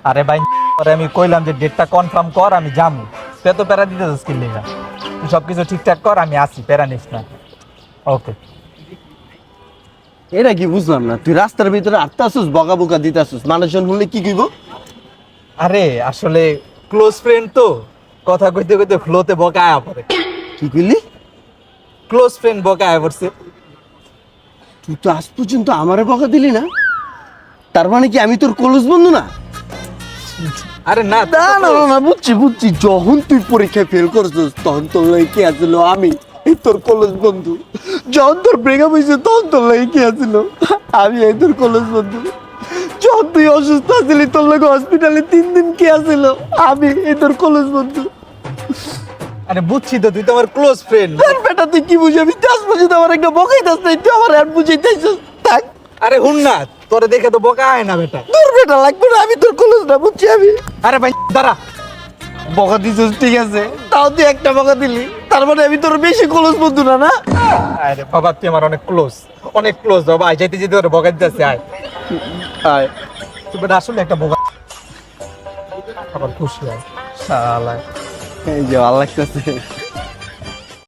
আরে ভাই পরে আমি কইলাম যে ডেটটা কনফার্ম কর, আমি যাবো। তুই তো প্যারা দিতে যাস কিনলি না, তুই সবকিছু ঠিকঠাক কর, আমি আসি, প্যারা নিস না। ওকে। এটা কি বুঝলাম না, তুই রাস্তার ভিতরে আটটা আসুস, বকা বকা দিতে আসুস, মানুষজন শুনলে কি কইব? আরে আসলে ক্লোজ ফ্রেন্ড তো, কথা কইতে কইতে ফ্লোতে বকা আয়া পড়ে। কি কইলি? ক্লোজ ফ্রেন্ড বকা আয়া পড়ছে। তুই তো আজ পর্যন্ত আমারে বকা দিলি না, তার মানে কি আমি তোর কলেজ বন্ধু না? আরে না না না না না, বুঝছি বুঝছি, যখন তুই পরীক্ষায় ফেল করছিস তখন তোর লাগে কি আছিল? আমি এই তোর কলেজ বন্ধু। যখন তোর ব্রেকআপ হয়েছে তখন তোর লাগে কি আছিল? আমি এই তোর কলেজ বন্ধু। যখন তুই অসুস্থ আছিলি তোর লাগে হসপিটালে 3 দিন কে আছিল? আমি এই তোর কলেজ বন্ধু। আরে বুঝছি তো, তুই তো আমার ক্লোজ ফ্রেন্ড। আর বেটা তুই কি বুঝাবি? আজ পর্যন্ত আমার একটা বকাই দাস নাই, তুই আমার আর বুঝাইতেছিস? থাক, আরে হুন না, তোরে দেখে তো বকা আয় না বেটা। তোর বেটা লাগবে না, আমি তোর কলেজ না, বুঝছি আমি। আরে ভাই দাঁড়া। বকা দিছিস ঠিক আছে, তাও তুই একটা বকা দিলি, তার মানে আমি তোর বেশি কলেজ বন্ধু না না? আরে বাবা তুই আমার অনেক ক্লোজ, অনেক ক্লোজ বাবা। আয় যাইতে যেতে তোরে বকা দিতেছে, আয়। আয়। তুই বেটা আসলে একটা বকা। আবার খুশি হয় শালা। এই যে ভালো লাগতেছে।